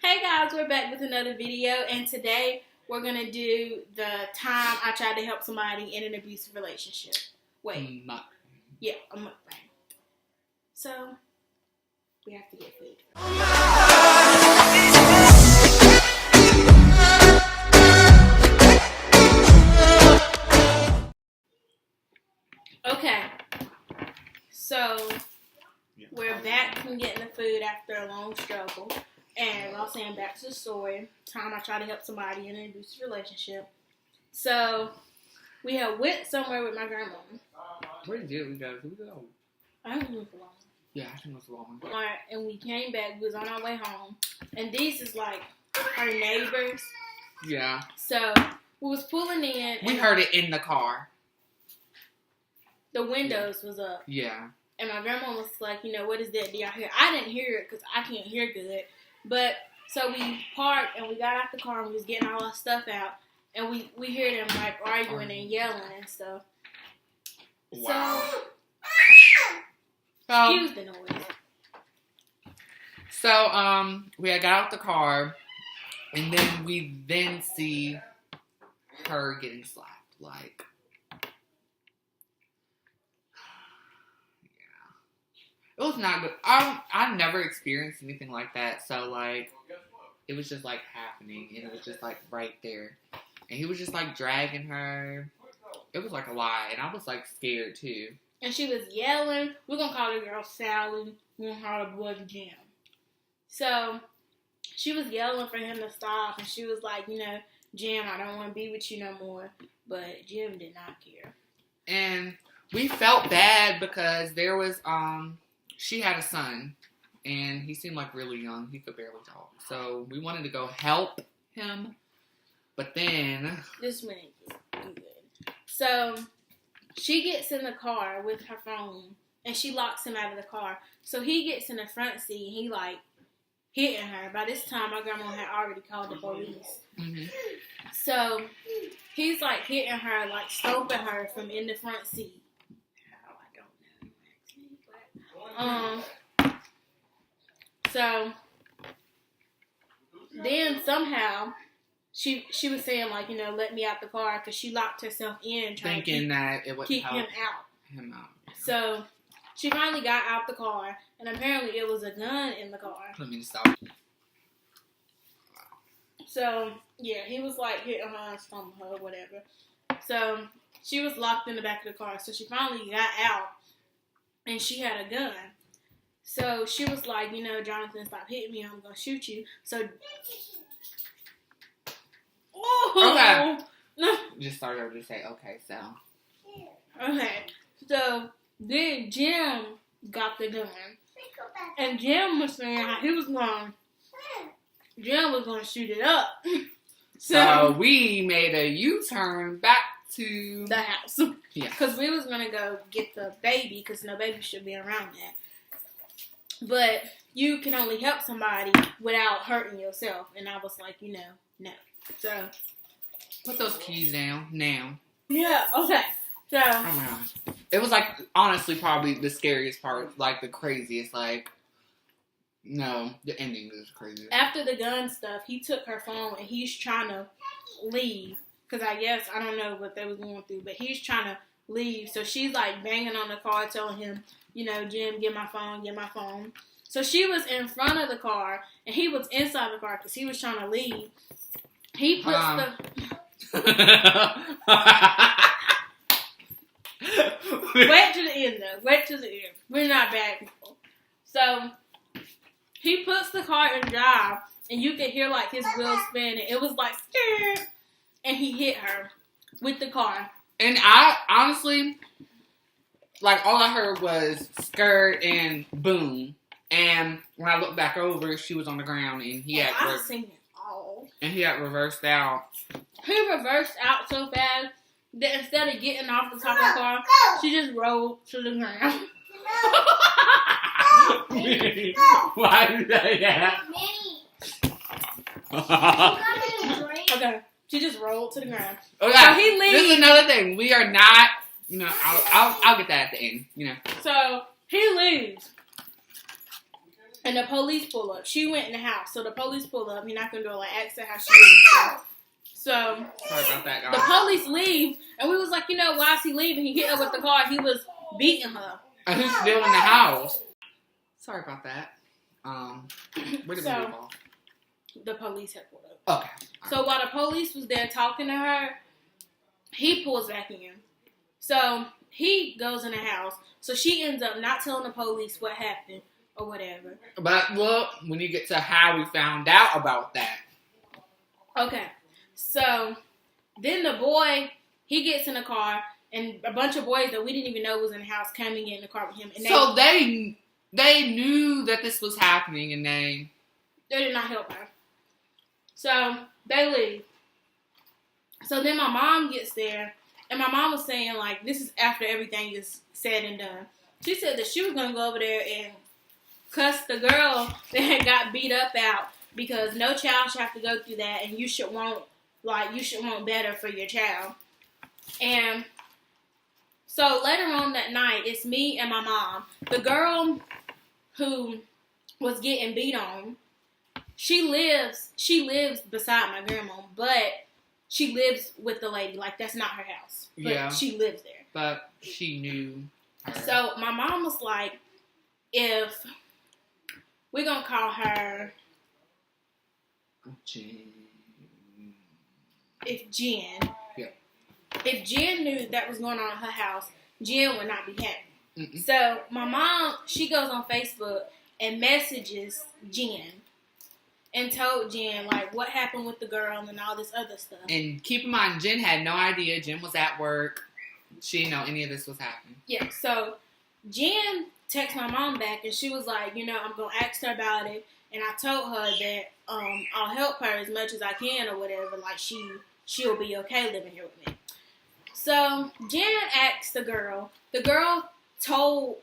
Hey guys, we're back with another video, and today we're gonna do the time I tried to help somebody in an abusive relationship. Wait, yeah, a mukbang. So we have to get food. Okay, so we're back from getting the food after a long struggle. And I'll saying back to the story, time I tried to help somebody in an abusive relationship. So we had went somewhere with my grandma. Where did we go? Did we go? I don't know for long. Yeah, I think it was long. And we came back. We was on our way home, and these is like our neighbors. Yeah. So we was pulling in. We heard it in the car. The windows was up. Yeah. And my grandma was like, what is that? Do y'all hear? I didn't hear it because I can't hear good. But so we parked and we got out the car and we was getting all our stuff out, and we hear them like arguing and yelling and stuff. Wow. So excuse the noise. So we had got out the car, and then we see her getting slapped. Like, it was not good. I never experienced anything like that. So, like, it was just, like, happening. And it was just, like, right there. And he was just, like, dragging her. It was, like, a lot. And I was, like, scared, too. And she was yelling. We're going to call the girl Sally. We're going to call the boy Jim. So, she was yelling for him to stop. And she was like, Jim, I don't want to be with you no more. But Jim did not care. And we felt bad because there was, she had a son, and he seemed like really young. He could barely talk. So we wanted to go help him, but then this went good. So she gets in the car with her phone, and she locks him out of the car. So he gets in the front seat, and he like hitting her. By this time, my grandma had already called the police. Mm-hmm. So he's like hitting her, like stomping her from in the front seat. So then somehow she was saying like, let me out the car, because she locked herself in trying thinking that it would keep help him out. So she finally got out the car, and apparently it was a gun in the car. Let me stop. So yeah, he was like hitting her and stomping her or whatever. So she was locked in the back of the car. So she finally got out, and she had a gun. So she was like, Jonathan, stop hitting me. I'm going to shoot you. So. Oh! Okay. Just started over to say, okay, so. Okay. So then Jim got the gun. And Jim was saying how Jim was going to shoot it up. So we made a U-turn back to the house. Yeah. Because we was going to go get the baby, because no baby should be around that. But you can only help somebody without hurting yourself. And I was like, no. So. Put those keys down now. Yeah, okay. So. Oh my gosh. It was like, honestly, probably the scariest part. Like, the craziest. Like, no, the ending is crazy. After the gun stuff, he took her phone and he's trying to leave. Because I guess, I don't know what they were going through, but he's trying to leave. So she's like banging on the car, telling him, Jim, get my phone. So she was in front of the car, and he was inside the car because he was trying to leave. He puts Wait to the end, though. Wait to the end. We're not bad people. So he puts the car in drive, and you can hear like his wheels spinning. It was like, scared. And he hit her with the car. And I, honestly, like, all I heard was skirt and boom. And when I looked back over, she was on the ground, and he had seen it all. And he had reversed out. He reversed out so fast that instead of getting off the top of the car, she just rolled to the ground. Why did that happen? Okay. She just rolled to the ground. Okay. So he leaves. This is another thing. We are not, I'll get that at the end, So he leaves. And the police pull up. She went in the house, so the police pull up. He knocked on the door, like, asked her how she was. So, sorry about that, guys. The police leave, and we was like, you know, why is he leaving? He hit her with the car. He was beating her. And who's still in the house? Sorry about that. Where did we leave off? The police had pulled up. Okay. So while the police was there talking to her, he pulls back in. So he goes in the house. So she ends up not telling the police what happened or whatever. But look, when you get to how we found out about that. Okay. So then the boy, he gets in the car, and a bunch of boys that we didn't even know was in the house came and get in the car with him. And so they knew that this was happening, and they did not help her. So they leave. So then my mom gets there, and my mom was saying, like, this is after everything is said and done. She said that she was going to go over there and cuss the girl that got beat up out, because no child should have to go through that, and you should want better for your child. And so later on that night, it's me and my mom. The girl who was getting beat on, she lives beside my grandma, but she lives with the lady. Like, that's not her house. But yeah. She lives there. But she knew her. So my mom was like, if we're going to call her Jen. If Jen. Yeah. If Jen knew that was going on in her house, Jen would not be happy. Mm-mm. So my mom, she goes on Facebook and messages Jen and told Jen, like, what happened with the girl and all this other stuff. And keep in mind, Jen had no idea. Jen was at work. She didn't know any of this was happening. Yeah, so Jen texted my mom back, and she was like, you know, I'm going to ask her about it. And I told her that I'll help her as much as I can or whatever. Like, she'll be okay living here with me. So Jen asked the girl. The girl told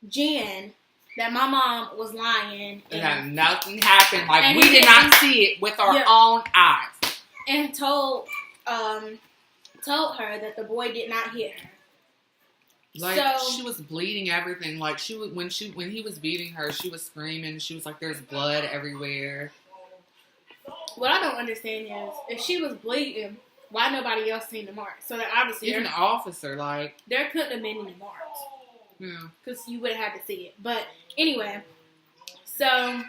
Jen that my mom was lying. And that nothing happened. Like, we did not see it with our Yeah. own eyes. And told her that the boy did not hit her. Like, So, she was bleeding everything. Like, she was when he was beating her, she was screaming. She was like, "There's blood everywhere." what I don't understand is, if she was bleeding, why nobody else seen the marks? So that obviously Even the officer, like, there couldn't have been any marks. yeah. Because you would have had to see it. But anyway, so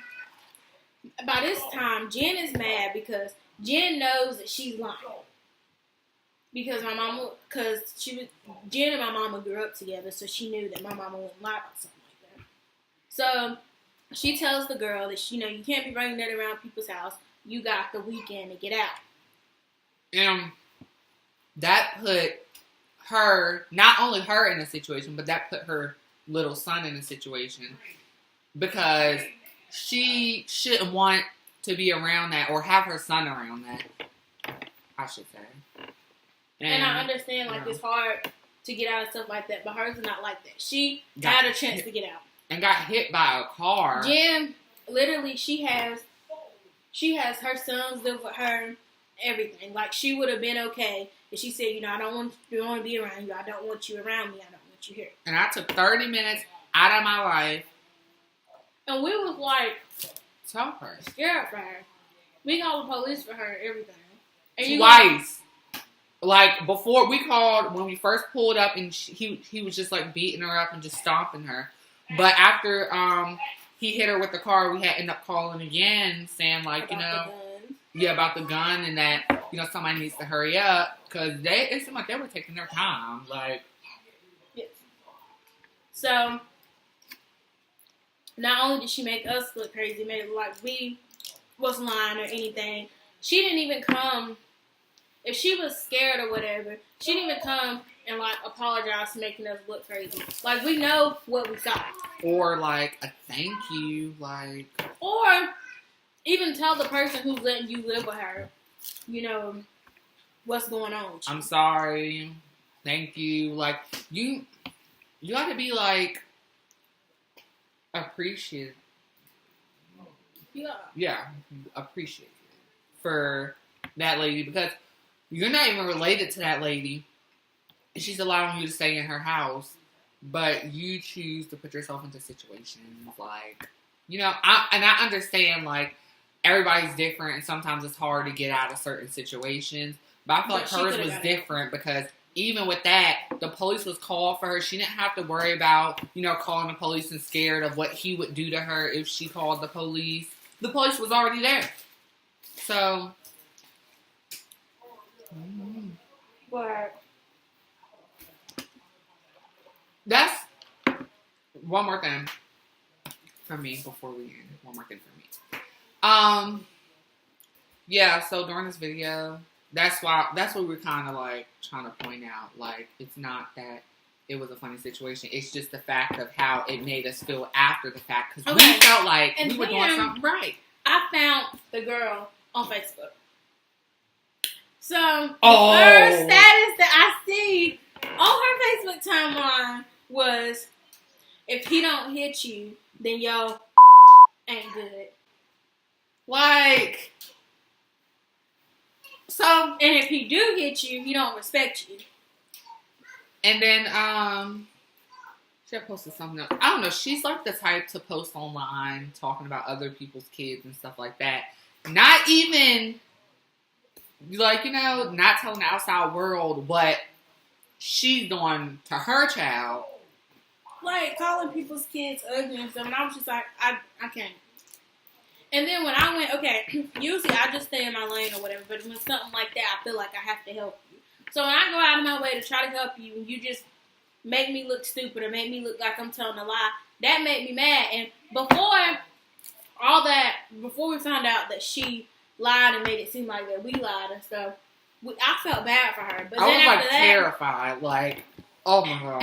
by this time, Jen is mad because Jen knows that she's lying. Because Jen and my mama grew up together, so she knew that my mama wouldn't lie about something like that. So she tells the girl that, you can't be bringing that around people's house. You got the weekend to get out. And that put her, not only her in a situation, but that put her little son in a situation, because she shouldn't want to be around that or have her son around that, I should say. And I understand, like, it's hard to get out of stuff like that, but hers is not like that. She had a chance to get out. And got hit by a car. Jen, literally, she has her sons live with her, everything. Like, she would have been okay if she said, I don't want to be around you. I don't want you around me. I don't want you here. And I took 30 minutes out of my life. And we was like, tell her. Scared for her. We called the police for her, everything. And twice. Like, before we called, when we first pulled up, and he was just, like, beating her up and just stomping her. But after he hit her with the car, we had ended up calling again, saying, like, about the gun, and that, somebody needs to hurry up, because it seemed like they were taking their time. Like, yes. So, not only did she make us look crazy, made it look like we was lying or anything, she didn't even come. If she was scared or whatever, she didn't even come and, like, apologize for making us look crazy. Like, we know what we saw. Or, like, a thank you, like. Or even tell the person who's letting you live with her, what's going on with you. I'm sorry. Thank you. Like, you got to be, like, appreciative. Yeah, appreciative for that lady, because you're not even related to that lady. She's allowing you to stay in her house, but you choose to put yourself into situations like You know, I understand, like, everybody's different and sometimes it's hard to get out of certain situations. But I feel like hers was different because even with that, the police was called for her. She didn't have to worry about, you know, calling the police and scared of what he would do to her if she called the police. The police was already there. So, but that's one more thing for me before we end. One more thing for me. Yeah, so during this video, that's what we're kind of like trying to point out. Like, it's not that it was a funny situation. It's just the fact of how it made us feel after the fact. Because we felt like we were doing something right. I found the girl on Facebook. So, the first status that I see on her Facebook timeline was, if he don't hit you, then yo ain't good. Like, so. And if he do hit you, he don't respect you. And then, she had posted something else. I don't know. She's like the type to post online talking about other people's kids and stuff like that. Not even, like, you know, not telling the outside world what she's doing to her child. Like, calling people's kids ugly and stuff. And I was just like, I can't. And then when I went, okay, usually I just stay in my lane or whatever. But when something like that, I feel like I have to help you. So when I go out of my way to try to help you, and you just make me look stupid or make me look like I'm telling a lie, that made me mad. And before we found out that she lied and made it seem like that we lied and stuff, I felt bad for her. But I then was after like that, terrified. Like, oh my God.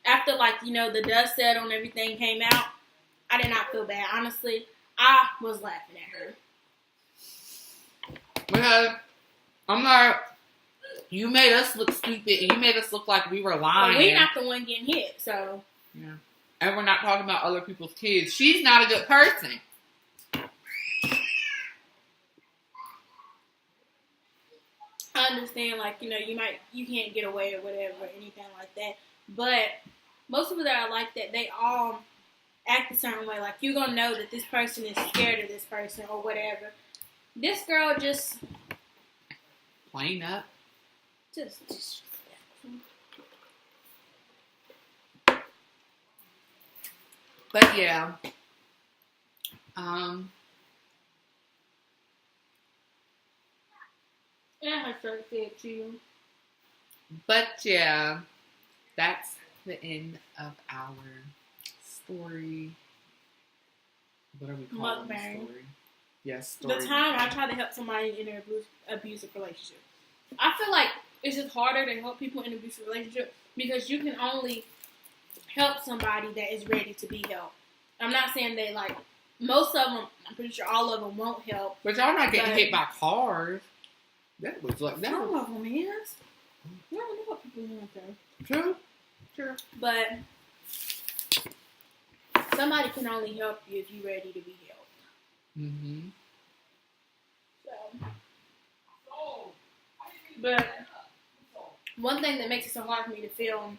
After like, you know, the dust settled and everything came out, I did not feel bad. Honestly, I was laughing at her. Because I'm like, you made us look stupid and you made us look like we were lying. But we're not the one getting hit, so. Yeah. And we're not talking about other people's kids. She's not a good person. I understand, like, you know, you can't get away or whatever, or anything like that. But most people that are like that, they all act a certain way. Like, you're going to know that this person is scared of this person or whatever. This girl just... Plain up. Just But yeah. And her shirt said too. But yeah, that's the end of our story. What are we calling Mukbang. the story? Yes, story. The time I tried to help somebody in an abusive relationship. I feel like it's just harder to help people in an abusive relationship because you can only help somebody that is ready to be helped. I'm not saying that, like, most of them, I'm pretty sure all of them won't help. But y'all not getting hit by cars. That was like that. Some of them is. You don't know what people want though. True. But somebody can only help you if you're ready to be helped. Mm-hmm. So, but one thing that makes it so hard for me to feel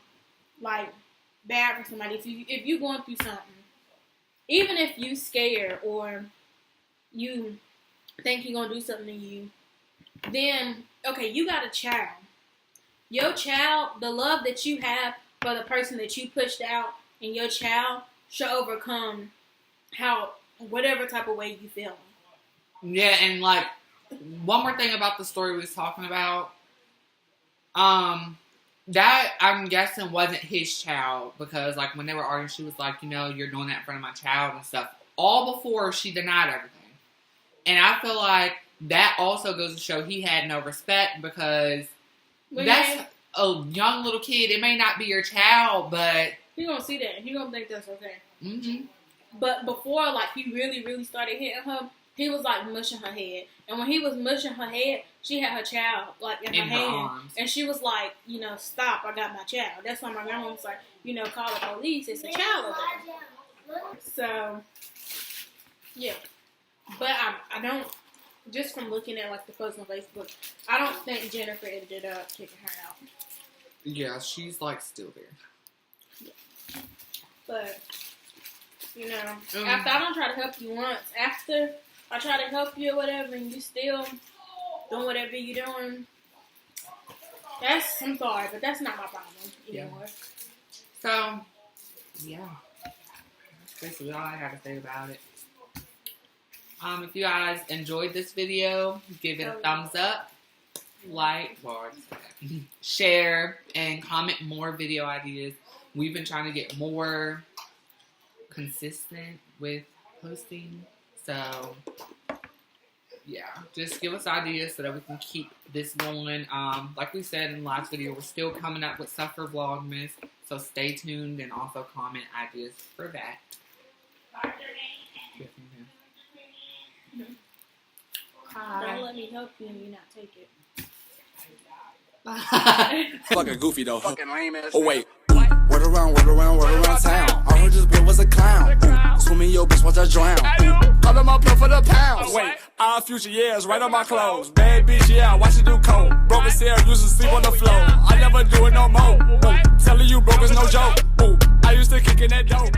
like bad for somebody, if you going through something, even if you scared or you think you're gonna do something to you, then okay, you got a child. Your child, the love that you have for the person that you pushed out, and your child should overcome whatever type of way you feel. Yeah, and like one more thing about the story we was talking about, that I'm guessing wasn't his child because like when they were arguing, she was like, you know, you're doing that in front of my child and stuff. All before she denied everything, and I feel like that also goes to show he had no respect because that's a young little kid. It may not be your child, but he gonna see that. He gonna think that's okay. Mm-hmm. But before, like, he really, really started hitting her, he was, like, mushing her head. And when he was mushing her head, she had her child, like, in her hand. Arms. And she was like, you know, stop, I got my child. That's why my grandma was like, you know, call the police. It's a child over there. So, yeah. But I don't, just from looking at, like, the post on Facebook, I don't think Jennifer ended up kicking her out. Yeah, she's, like, still there. Yeah. But You know, after I don't try to help you once, after I try to help you or whatever, and you still doing whatever you're doing, I'm sorry, but that's not my problem anymore. So, yeah. That's basically all I have to say about it. If you guys enjoyed this video, give it a thumbs up, like, share, and comment more video ideas. We've been trying to get more consistent with posting, so yeah, just give us ideas so that we can keep this going. Like we said in the last video, we're still coming up with stuff for Vlogmas, so stay tuned and also comment ideas for that. Don't let me help you and you not take it. Fucking goofy though. Fucking lame ass. Oh wait. Word around town. I heard this boy was a clown. Swimming your bitch, watch I drown. Call him up for the pounds. Wait, our future years right on my clothes. Bad bitch, yeah, watch it do coke. Broke as hell, used to sleep on the floor. I never do it no more. Telling you broke is no joke. I used to kick in that dope.